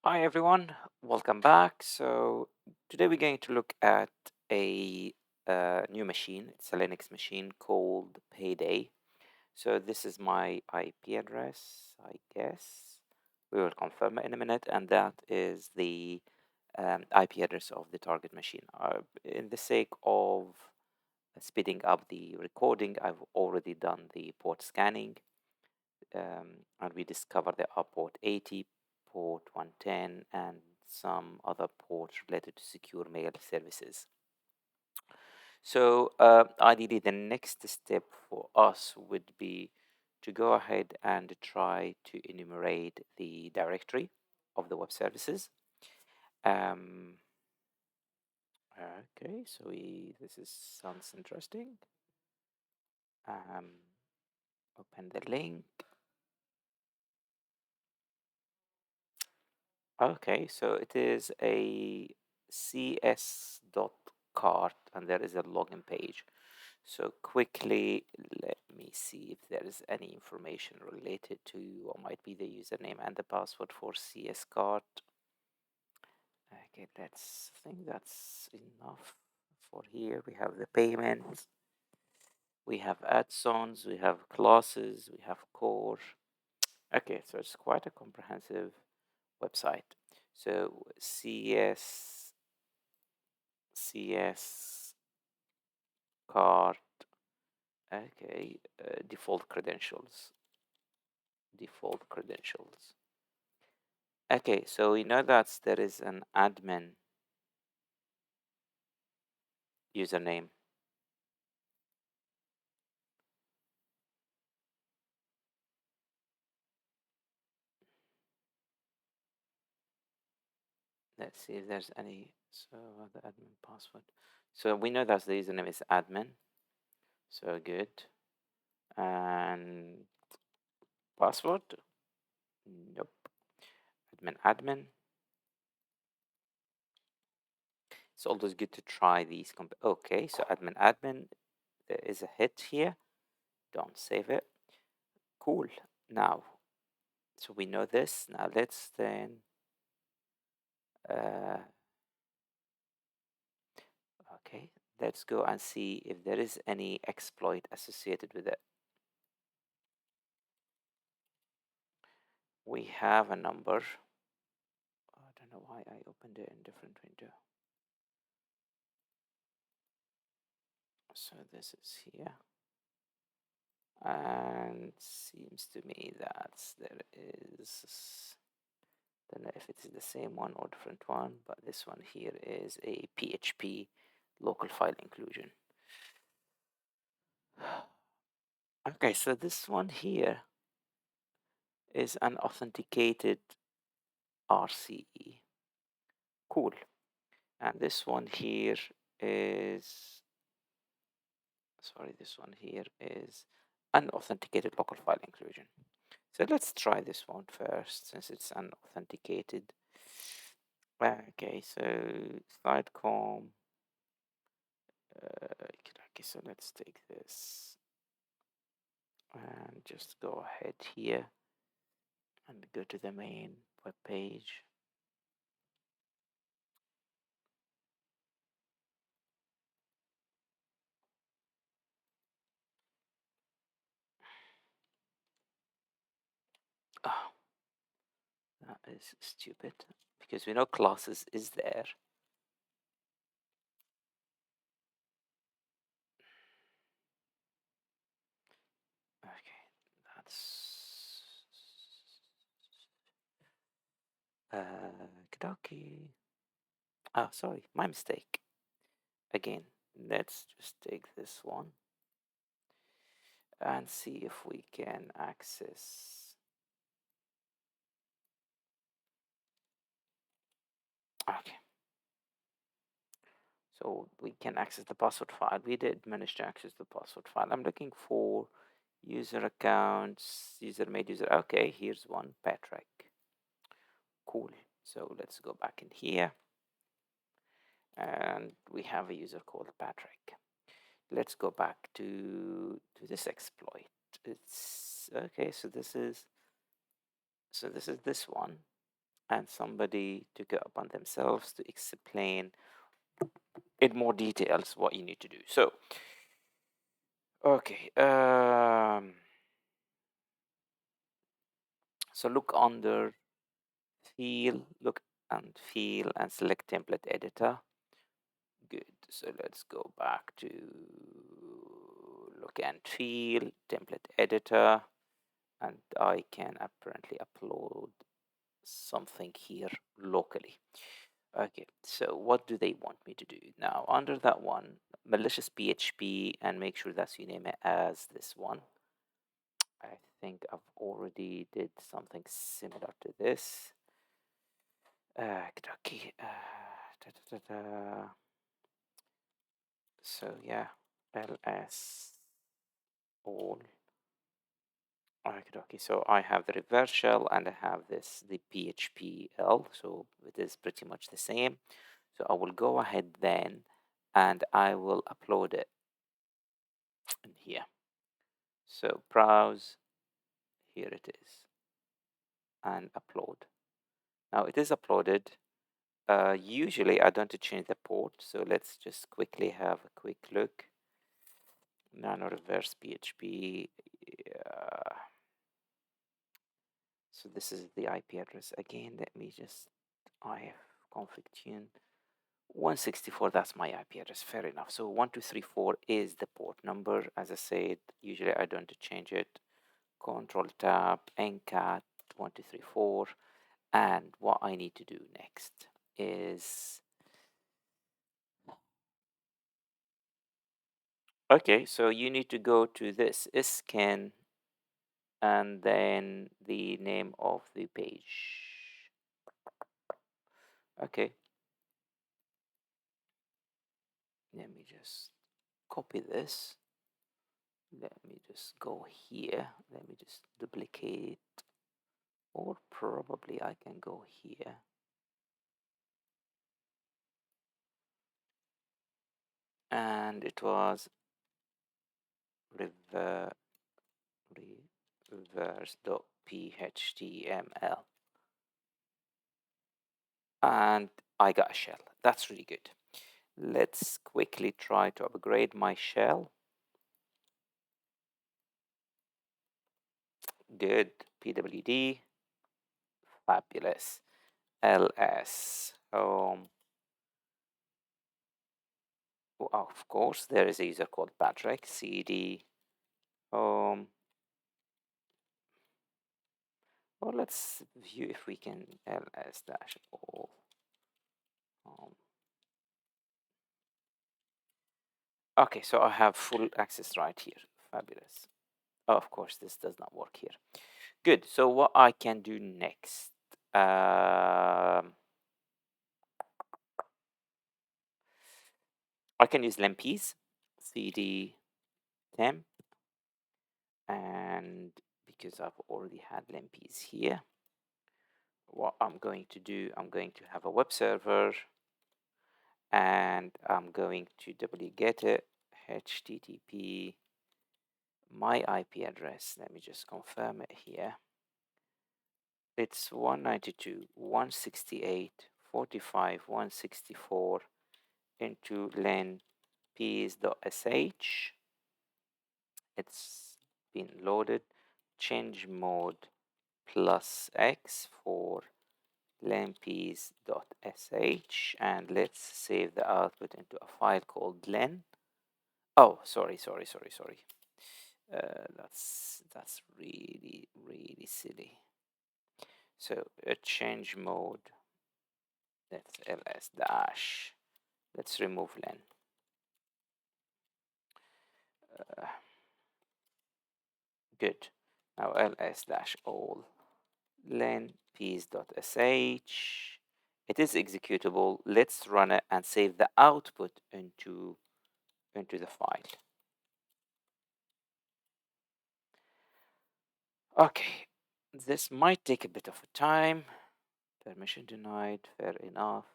Hi everyone, welcome back. So today we're going to look at a new machine. It's a Linux machine called Payday. So this is my IP address, I guess. We will confirm it in a minute, and that is the IP address of the target machine. In the sake of speeding up the recording, I've already done the port scanning, and we discovered there are port 80, port 110, and some other ports related to secure mail services. So ideally, the next step for us would be to go ahead and try to enumerate the directory of the web services. Um, okay, so this is sounds interesting. Um, Open the link. Okay, so it is a cs.cart and there is a login page. So quickly, let me see if there is any information related to what might be the username and the password for cscart. Okay, I think that's enough for here. We have the payments, we have add-ons, we have classes, we have core. Okay, so it's quite a comprehensive website. So CS card, okay, default credentials. Okay, so we know that there is an admin username. Let's see if there's any. So the admin password. So we know that the username is admin. So good. And password? Nope. Admin. It's always good to try these. Okay, so admin. There is a hit here. Don't save it. Cool. Now, so we know this. Now let's then. Okay, let's go and see if there is any exploit associated with it. We have a number. I don't know why I opened it in different window. So this is here. And seems to me that there is, don't know if it's the same one or different one, but this one here is a PHP local file inclusion. Okay, so this one here is an authenticated RCE. Cool. And this one here is, sorry, this one here is unauthenticated local file inclusion. So let's try this one first, since it's unauthenticated. Okay, so sitecom. Okay, so let's take this and just go ahead here and go to the main web page. Oh, that is stupid because we know classes is there. Okay, that's Kentucky. Ah, sorry, my mistake. Again, let's just take this one and see if we can access. Okay. So we can access the password file. We did manage to access the password file. I'm looking for user accounts, user made user. Okay, here's one, Patrick. Cool. So let's go back in here. And we have a user called Patrick. Let's go back to this exploit. It's okay, so this is this one. and somebody took it upon themselves to explain in more details what you need to do. So, okay. So look under look and feel and select template editor. Good. So let's go back to look and feel template editor, and I can apparently upload something here locally. Okay, so what do they want me to do now? Under that one, malicious PHP, and make sure that you name it as this one. I think I've already did something similar to this. Okay. So yeah, ls all. Okay, so I have the reverse shell and I have the PHPL, so it is pretty much the same. So I will go ahead then and I will upload it in here. So browse, here it is, and upload. Now it is uploaded. Usually I don't change the port, so let's just quickly have a quick look. Nano reverse PHP. Yeah. So this is the IP address again. Let me just config tune 164. That's my IP address. Fair enough. So 1234 is the port number. As I said, usually I don't change it. Control tab ncat 1234. And what I need to do next is okay. So you need to go to this scan and then the name of the page. Okay, let me just copy this. Let me just go here. Let me just duplicate, or probably I can go here. And it was reverse.phtml. And I got a shell. That's really good. Let's quickly try to upgrade my shell. Good. PWD. Fabulous. LS. Of course, there is a user called Patrick. CD. Home. Or let's view if we can ls dash all. Okay, so I have full access right here. Fabulous. Oh, of course, this does not work here. Good. So what I can do next? I can use lempis, cd temp, and because I've already had lempis here, what I'm going to do, I'm going to have a web server, and I'm going to wget it, http, my IP address. Let me just confirm it here. It's 192.168.45.164 into len peas.sh. It's been loaded. Change mode plus x for lenpeas.sh, and let's save the output into a file called len. Oh, sorry. That's really silly. So a change mode. That's ls dash. Let's remove len. Good. Now ls dash all len peas.sh. It is executable. Let's run it and save the output into the file. Okay, this might take a bit of time. Permission denied. Fair enough.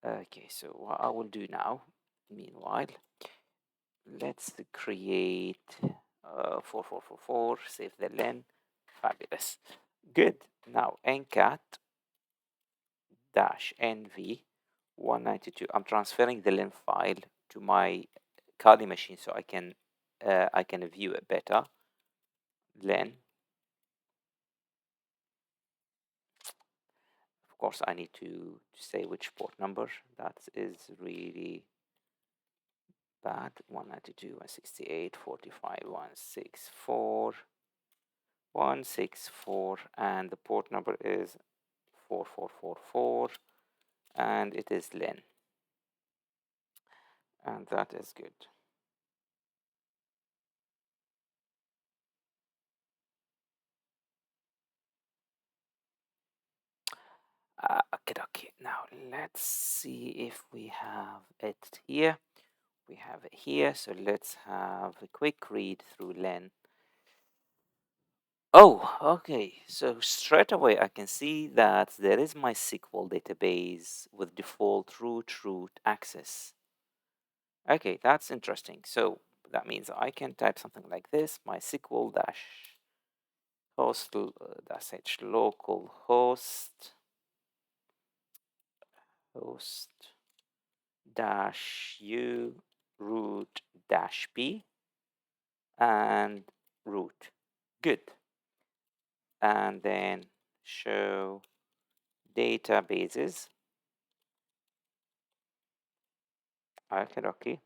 Okay, so what I will do now, meanwhile, let's create 4444, save the len. Fabulous. Good. Now ncat dash nv 192. I'm transferring the len file to my Kali machine so I can view it better. Len. Of course, I need to say which port number. That is really bad. 192, 168, 45, 164, 164, and the port number is 4444, and it is len, and that is good. Okay, now let's see if we have it here. We have it here, so let's have a quick read through len. Oh, okay. So straight away I can see that there is my SQL database with default root access. Okay, that's interesting. So that means I can type something like this: MySQL dash host dash h local host dash u root dash p and root. Good. And then show databases. Okay.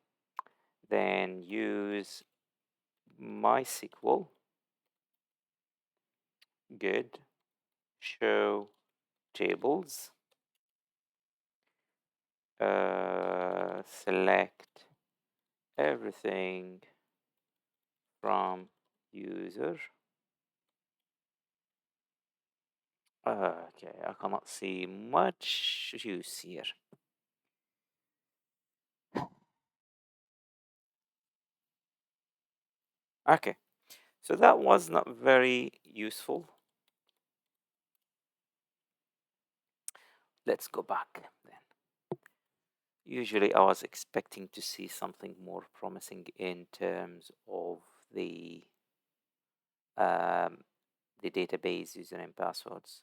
Then use MySQL. Good. Show tables. Select everything from user. Okay, I cannot see much use here. Okay, so that was not very useful. Let's go back then. Usually I was expecting to see something more promising in terms of the um, the database username passwords.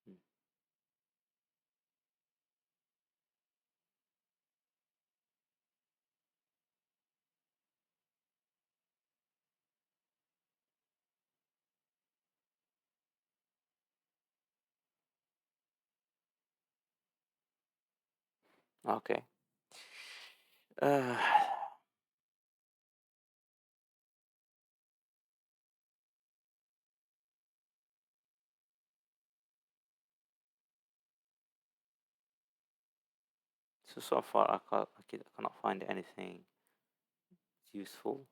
Hmm. Okay. Uh, so far I cannot find anything useful.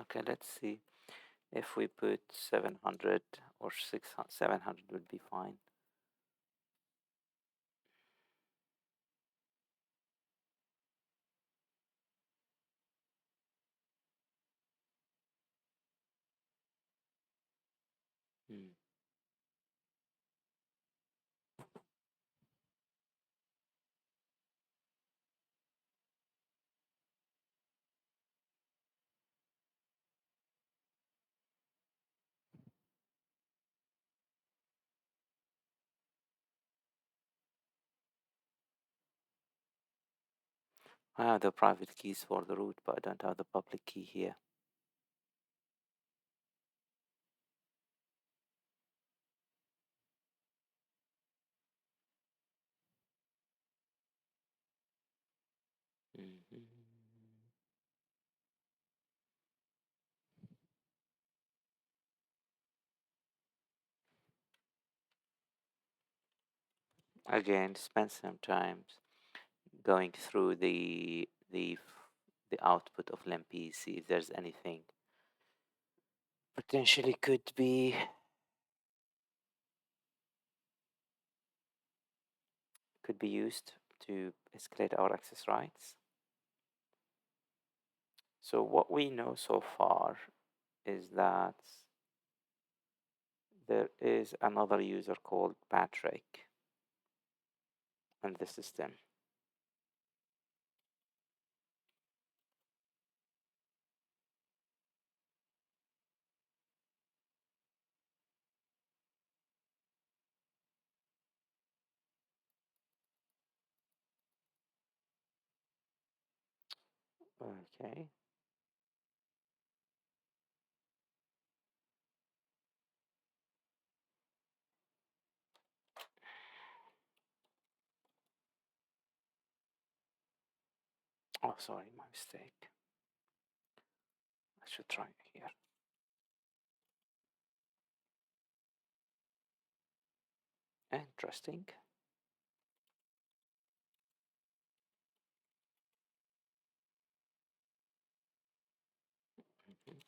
Okay, let's see if we put 700 or 600. 700 would be fine. Hmm. I have the private keys for the root, but I don't have the public key here. Mhm. Again, spend some time. going through the output of LMP, see if there's anything potentially could be used to escalate our access rights. So what we know so far is that there is another user called Patrick in the system. Okay. Oh, sorry, my mistake. I should try it here. Interesting. Mhm.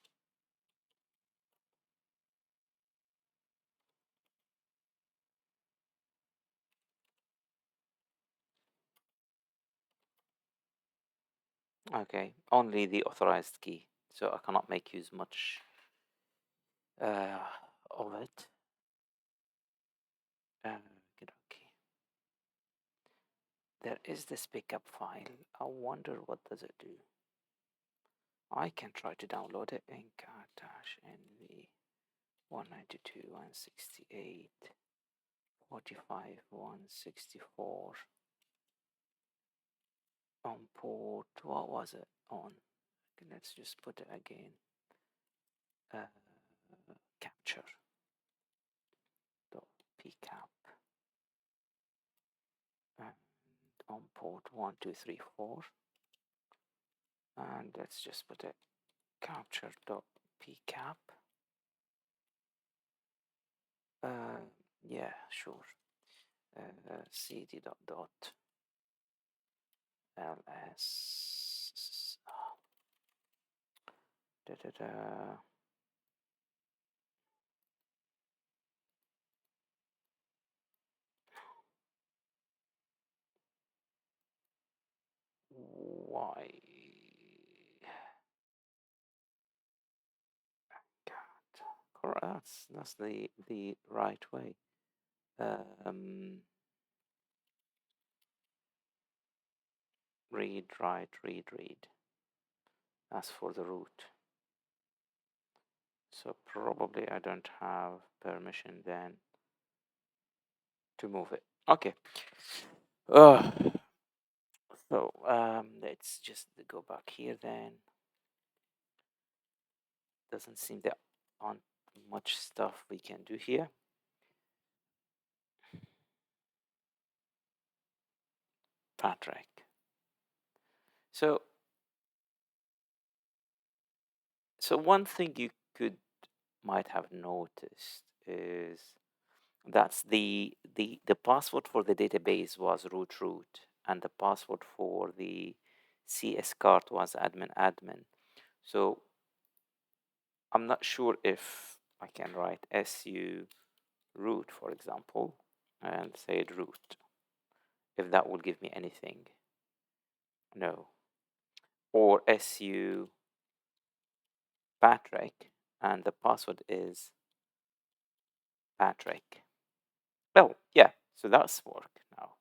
Okay, only the authorized key, so I cannot make use much uh, of it. Okay. There is this pickup file. I wonder what does it do. I can try to download it in cat-nv 192.168.45.164 on port. What was it on? Let's just put it again. Capture dot pcap and on port 1234, and let's just put it capture dot pcap. Yeah, sure. Cd dot ls. Da, da, da. Why? That's the right way. Read, write, read, read. As for the root. So probably I don't have permission then to move it. Okay. So let's just go back here then. Doesn't seem there aren't much stuff we can do here. Patrick. So one thing you might have noticed is that's the password for the database was root, and the password for the CS card was admin. So I'm not sure if I can write su root, for example, and say root, if that will give me anything. No. Or su Patrick, and the password is Patrick. Oh, yeah, so that's work now.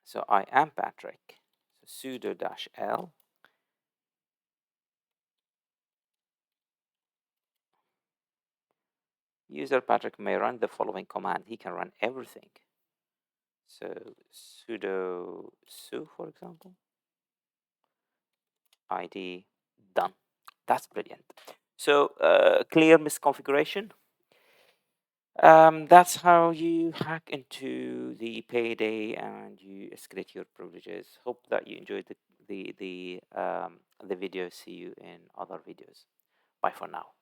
So I am Patrick. So sudo -l. User Patrick may run the following command. He can run everything. So sudo su, for example. ID done. That's brilliant. So clear misconfiguration. That's how you hack into the Payday and you escalate your privileges. Hope that you enjoyed the video. See you in other videos. Bye for now.